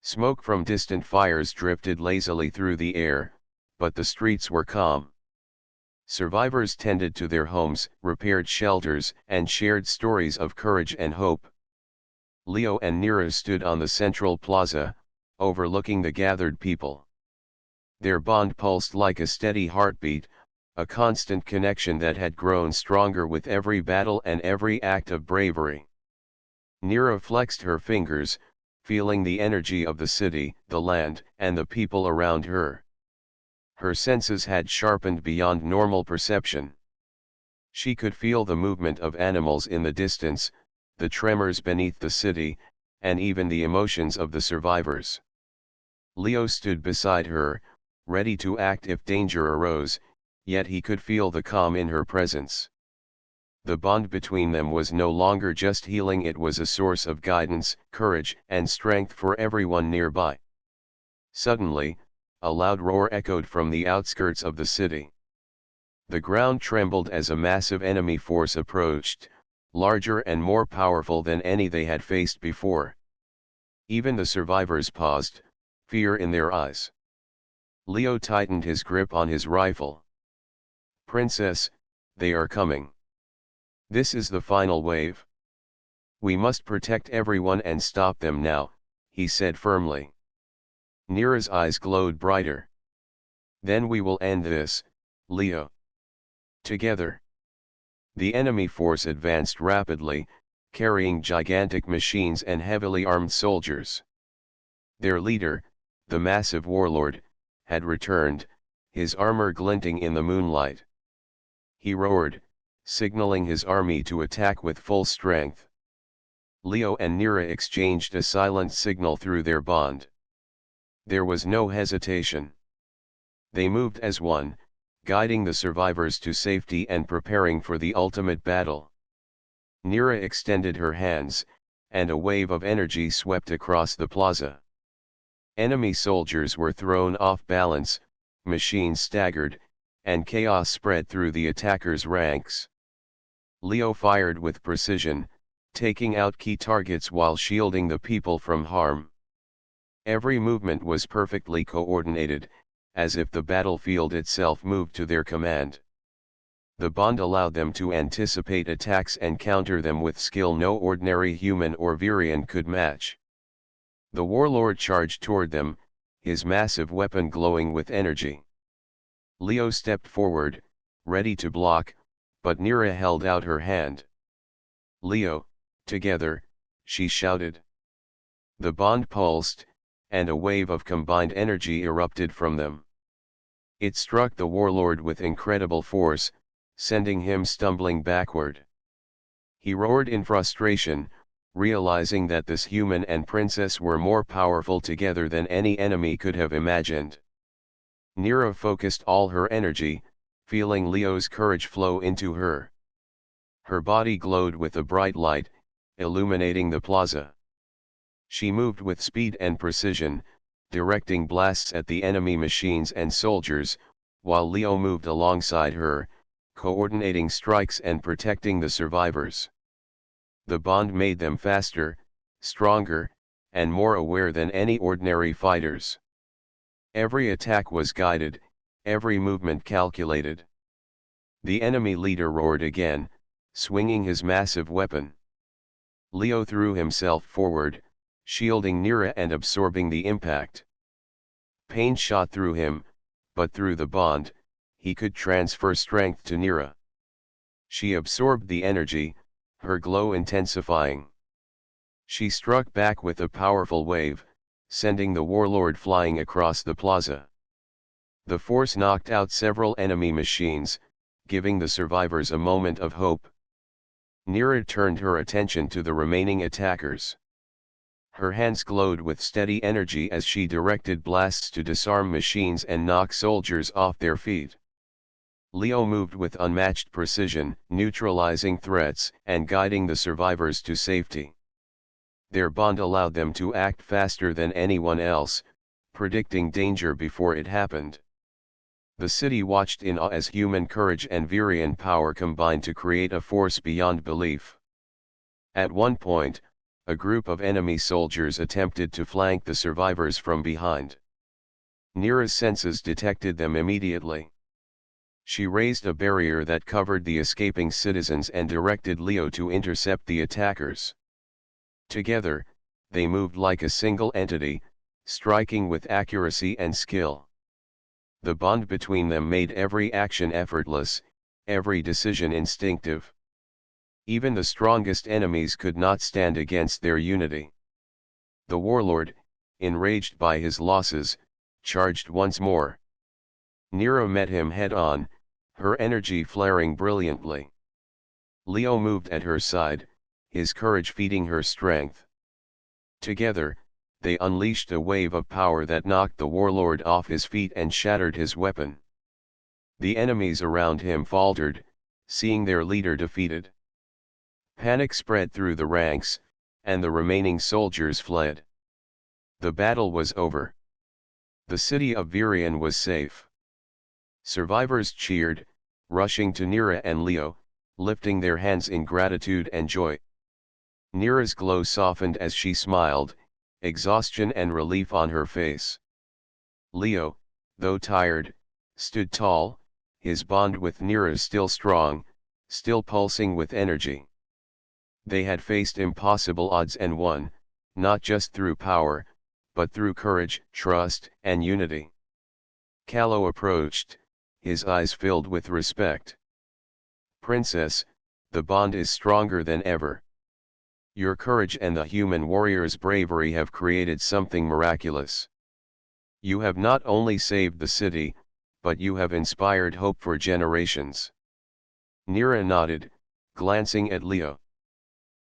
A: Smoke from distant fires drifted lazily through the air, but the streets were calm. Survivors tended to their homes, repaired shelters, and shared stories of courage and hope. Leo and Nira stood on the central plaza, overlooking the gathered people. Their bond pulsed like a steady heartbeat, a constant connection that had grown stronger with every battle and every act of bravery. Nira flexed her fingers, feeling the energy of the city, the land, and the people around her. Her senses had sharpened beyond normal perception. She could feel the movement of animals in the distance, the tremors beneath the city, and even the emotions of the survivors. Leo stood beside her, ready to act if danger arose, yet he could feel the calm in her presence. The bond between them was no longer just healing, it was a source of guidance, courage, and strength for everyone nearby. Suddenly, a loud roar echoed from the outskirts of the city. The ground trembled as a massive enemy force approached, larger and more powerful than any they had faced before. Even the survivors paused, fear in their eyes. Leo tightened his grip on his rifle. "Princess, they are coming. This is the final wave. We must protect everyone and stop them now," he said firmly. Nira's eyes glowed brighter. "Then we will end this, Leo. Together." The enemy force advanced rapidly, carrying gigantic machines and heavily armed soldiers. Their leader, the massive warlord, had returned, his armor glinting in the moonlight. He roared, signaling his army to attack with full strength. Leo and Nira exchanged a silent signal through their bond. There was no hesitation. They moved as one, guiding the survivors to safety and preparing for the ultimate battle. Nira extended her hands, and a wave of energy swept across the plaza. Enemy soldiers were thrown off balance, machines staggered, and chaos spread through the attackers' ranks. Leo fired with precision, taking out key targets while shielding the people from harm. Every movement was perfectly coordinated, as if the battlefield itself moved to their command. The bond allowed them to anticipate attacks and counter them with skill no ordinary human or Virian could match. The warlord charged toward them, his massive weapon glowing with energy. Leo stepped forward, ready to block, but Nira held out her hand. "Leo, together," she shouted. The bond pulsed, and a wave of combined energy erupted from them. It struck the warlord with incredible force, sending him stumbling backward. He roared in frustration, realizing that this human and princess were more powerful together than any enemy could have imagined. Nira focused all her energy, feeling Leo's courage flow into her. Her body glowed with a bright light, illuminating the plaza. She moved with speed and precision, directing blasts at the enemy machines and soldiers, while Leo moved alongside her, coordinating strikes and protecting the survivors. The bond made them faster, stronger, and more aware than any ordinary fighters. Every attack was guided, every movement calculated. The enemy leader roared again, swinging his massive weapon. Leo threw himself forward, shielding Nira and absorbing the impact. Pain shot through him, but through the bond, he could transfer strength to Nira. She absorbed the energy, her glow intensifying. She struck back with a powerful wave, sending the warlord flying across the plaza. The force knocked out several enemy machines, giving the survivors a moment of hope. Nira turned her attention to the remaining attackers. Her hands glowed with steady energy as she directed blasts to disarm machines and knock soldiers off their feet. Leo moved with unmatched precision, neutralizing threats and guiding the survivors to safety. Their bond allowed them to act faster than anyone else, predicting danger before it happened. The city watched in awe as human courage and Virian power combined to create a force beyond belief. At one point, a group of enemy soldiers attempted to flank the survivors from behind. Nira's senses detected them immediately. She raised a barrier that covered the escaping citizens and directed Leo to intercept the attackers. Together, they moved like a single entity, striking with accuracy and skill. The bond between them made every action effortless, every decision instinctive. Even the strongest enemies could not stand against their unity. The warlord, enraged by his losses, charged once more. Nira met him head-on, her energy flaring brilliantly. Leo moved at her side, his courage feeding her strength. Together, they unleashed a wave of power that knocked the warlord off his feet and shattered his weapon. The enemies around him faltered, seeing their leader defeated. Panic spread through the ranks, and the remaining soldiers fled. The battle was over. The city of Virian was safe. Survivors cheered, rushing to Nira and Leo, lifting their hands in gratitude and joy. Nira's glow softened as she smiled, exhaustion and relief on her face. Leo, though tired, stood tall, his bond with Nira still strong, still pulsing with energy. They had faced impossible odds and won, not just through power, but through courage, trust, and unity. Callow approached, his eyes filled with respect. "Princess, the bond is stronger than ever. Your courage and the human warrior's bravery have created something miraculous. You have not only saved the city, but you have inspired hope for generations." Nira nodded, glancing at Leo.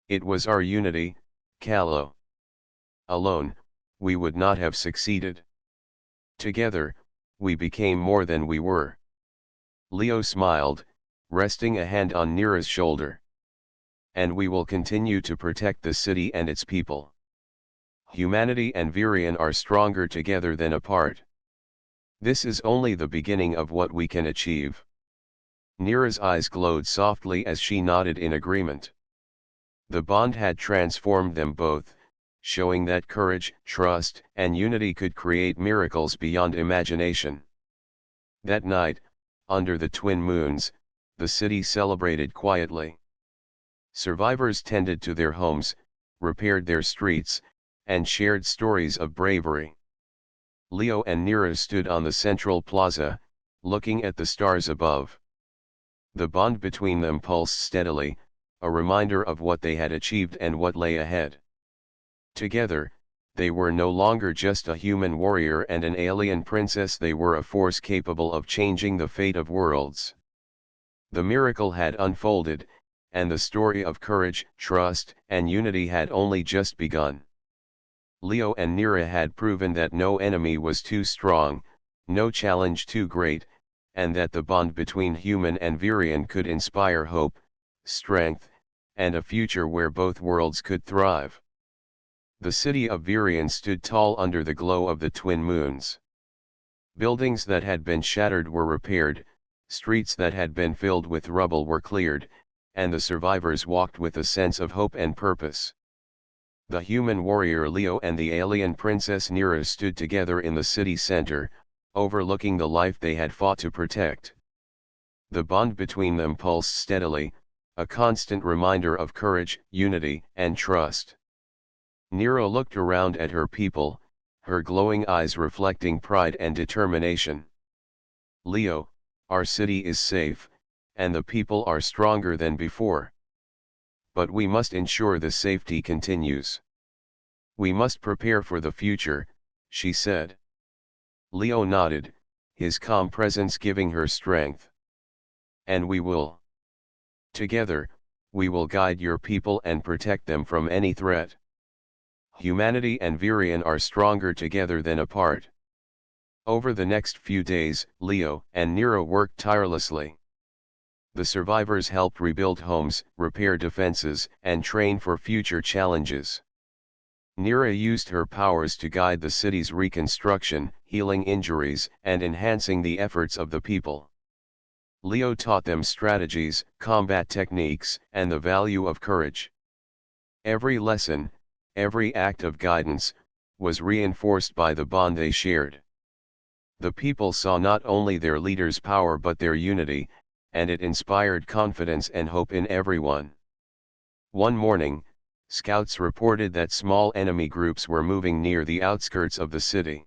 A: "It was our unity, Callow. Alone, we would not have succeeded. Together, we became more than we were." Leo smiled, resting a hand on Nira's shoulder. "And we will continue to protect the city and its people. Humanity and Virian are stronger together than apart. This is only the beginning of what we can achieve." Nira's eyes glowed softly as she nodded in agreement. The bond had transformed them both, showing that courage, trust, and unity could create miracles beyond imagination. That night, under the twin moons, the city celebrated quietly. Survivors tended to their homes, repaired their streets, and shared stories of bravery. Leo and Nira stood on the central plaza, looking at the stars above. The bond between them pulsed steadily, a reminder of what they had achieved and what lay ahead. Together, they were no longer just a human warrior and an alien princess, they were a force capable of changing the fate of worlds. The miracle had unfolded, and the story of courage, trust, and unity had only just begun. Leo and Nira had proven that no enemy was too strong, no challenge too great, and that the bond between human and Virion could inspire hope, strength, and a future where both worlds could thrive. The city of Virion stood tall under the glow of the twin moons. Buildings that had been shattered were repaired, streets that had been filled with rubble were cleared, and the survivors walked with a sense of hope and purpose. The human warrior Leo and the alien princess Nira stood together in the city center, overlooking the life they had fought to protect. The bond between them pulsed steadily, a constant reminder of courage, unity, and trust. Nira looked around at her people, her glowing eyes reflecting pride and determination. Leo, our city is safe, and the people are stronger than before. But we must ensure the safety continues. We must prepare for the future, she said. Leo nodded, his calm presence giving her strength. And we will. Together, we will guide your people and protect them from any threat. Humanity and Virion are stronger together than apart. Over the next few days, Leo and Nira worked tirelessly. The survivors helped rebuild homes, repair defenses, and train for future challenges. Nira used her powers to guide the city's reconstruction, healing injuries, and enhancing the efforts of the people. Leo taught them strategies, combat techniques, and the value of courage. Every lesson, every act of guidance, was reinforced by the bond they shared. The people saw not only their leader's power but their unity, and it inspired confidence and hope in everyone. One morning, scouts reported that small enemy groups were moving near the outskirts of the city.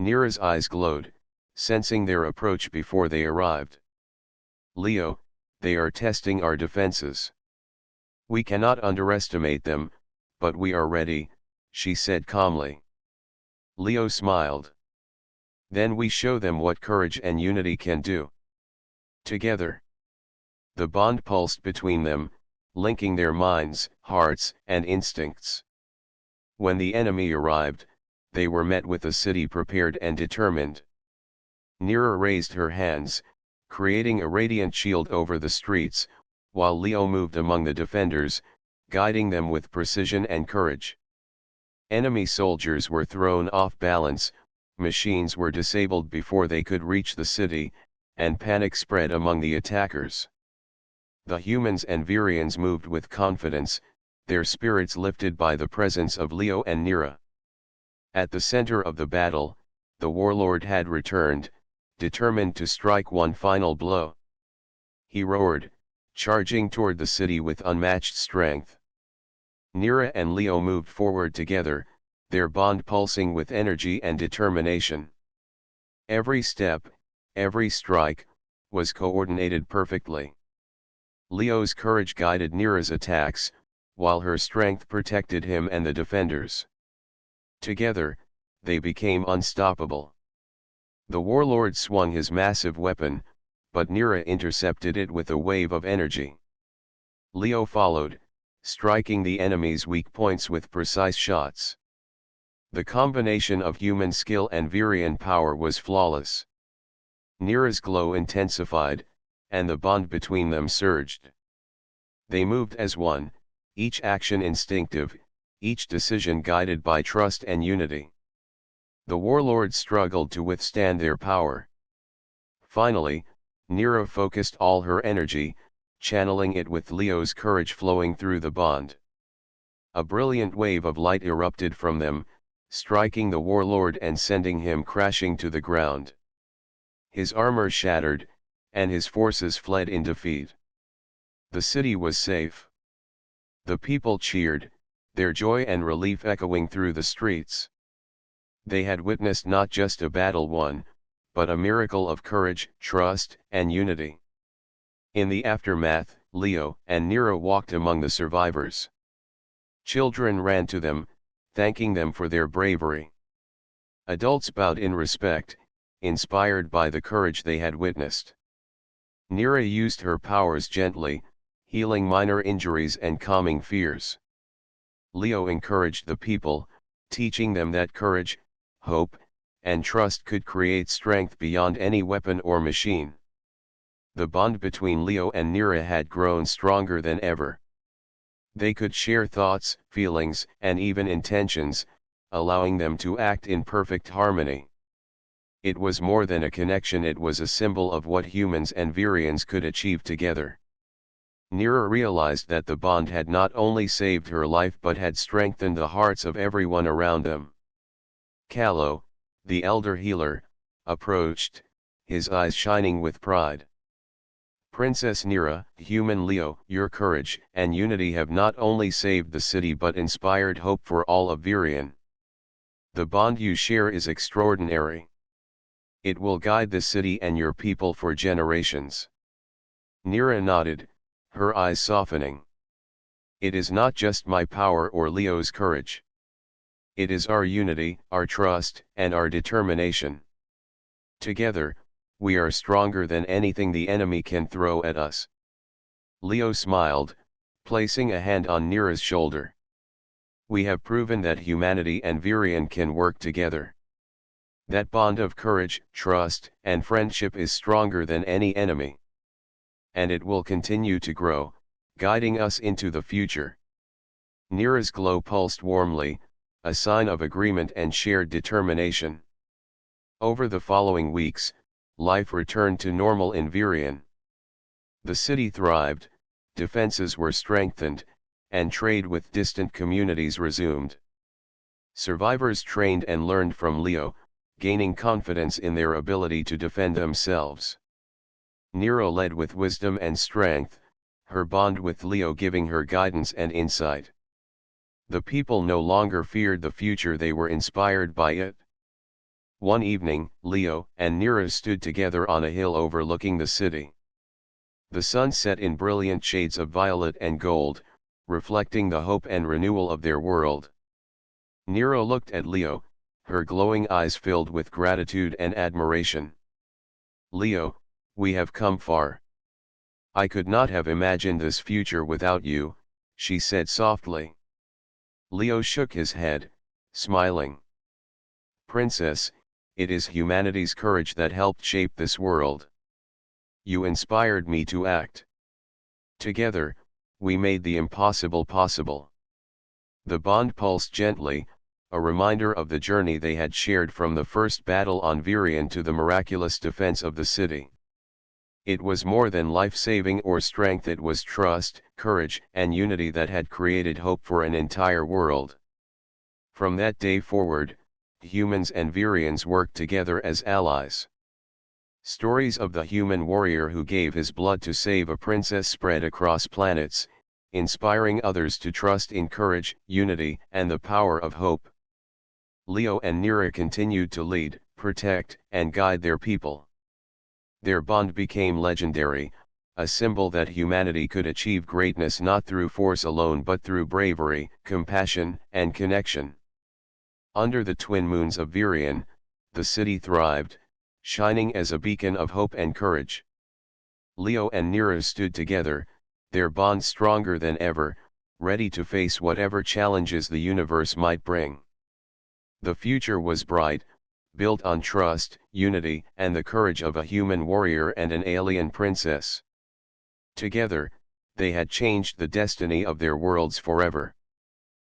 A: Nira's eyes glowed, sensing their approach before they arrived. Leo, they are testing our defenses. We cannot underestimate them, but we are ready, she said calmly. Leo smiled. Then we show them what courage and unity can do. Together. The bond pulsed between them, linking their minds, hearts, and instincts. When the enemy arrived, they were met with a city prepared and determined. Nira raised her hands, creating a radiant shield over the streets, while Leo moved among the defenders, guiding them with precision and courage. Enemy soldiers were thrown off balance, machines were disabled before they could reach the city, and panic spread among the attackers. The humans and Virions moved with confidence, their spirits lifted by the presence of Leo and Nira. At the center of the battle, the warlord had returned, determined to strike one final blow. He roared, charging toward the city with unmatched strength. Nira and Leo moved forward together, their bond pulsing with energy and determination. Every step, every strike, was coordinated perfectly. Leo's courage guided Nira's attacks, while her strength protected him and the defenders. Together, they became unstoppable. The warlord swung his massive weapon, but Nira intercepted it with a wave of energy. Leo followed, striking the enemy's weak points with precise shots. The combination of human skill and Virion power was flawless. Nira's glow intensified, and the bond between them surged. They moved as one, each action instinctive, each decision guided by trust and unity. The warlord struggled to withstand their power. Finally, Nira focused all her energy, channeling it with Leo's courage flowing through the bond. A brilliant wave of light erupted from them, striking the warlord and sending him crashing to the ground. His armor shattered, and his forces fled in defeat. The city was safe. The people cheered, their joy and relief echoing through the streets. They had witnessed not just a battle won, but a miracle of courage, trust, and unity. In the aftermath, Leo and Nero walked among the survivors. Children ran to them, thanking them for their bravery. Adults bowed in respect, inspired by the courage they had witnessed. Nero used her powers gently, healing minor injuries and calming fears. Leo encouraged the people, teaching them that courage, hope, and trust could create strength beyond any weapon or machine. The bond between Leo and Nero had grown stronger than ever. They could share thoughts, feelings, and even intentions, allowing them to act in perfect harmony. It was more than a connection, it was a symbol of what humans and Virians could achieve together. Nero realized that the bond had not only saved her life but had strengthened the hearts of everyone around them. Callo, the elder healer, approached, his eyes shining with pride. Princess Nera, human Leo, your courage and unity have not only saved the city but inspired hope for all of Virion. The bond you share is extraordinary. It will guide the city and your people for generations. Nera nodded, her eyes softening. It is not just my power or Leo's courage. It is our unity, our trust, and our determination. Together, we are stronger than anything the enemy can throw at us. Leo smiled, placing a hand on Nera's shoulder. We have proven that humanity and Virion can work together. That bond of courage, trust, and friendship is stronger than any enemy. And it will continue to grow, guiding us into the future. Nera's glow pulsed warmly, a sign of agreement and shared determination. Over the following weeks, life returned to normal in Virion. The city thrived, defenses were strengthened, and trade with distant communities resumed. Survivors trained and learned from Leo, gaining confidence in their ability to defend themselves. Nero led with wisdom and strength, her bond with Leo giving her guidance and insight. The people no longer feared the future, they were inspired by it. One evening, Leo and Nero stood together on a hill overlooking the city. The sun set in brilliant shades of violet and gold, reflecting the hope and renewal of their world. Nero looked at Leo, her glowing eyes filled with gratitude and admiration. Leo, we have come far. I could not have imagined this future without you, she said softly. Leo shook his head, smiling. Princess, it is humanity's courage that helped shape this world. You inspired me to act. Together, we made the impossible possible. The bond pulsed gently, a reminder of the journey they had shared from the first battle on Virion to the miraculous defense of the city. It was more than life-saving or strength, it was trust, courage, and unity that had created hope for an entire world. From that day forward, humans and Virions worked together as allies. Stories of the human warrior who gave his blood to save a princess spread across planets, inspiring others to trust in courage, unity, and the power of hope. Leo and Nera continued to lead, protect, and guide their people. Their bond became legendary, a symbol that humanity could achieve greatness not through force alone but through bravery, compassion, and connection. Under the twin moons of Virion, the city thrived, shining as a beacon of hope and courage. Leo and Nera stood together, their bond stronger than ever, ready to face whatever challenges the universe might bring. The future was bright, built on trust, unity, and the courage of a human warrior and an alien princess. Together, they had changed the destiny of their worlds forever.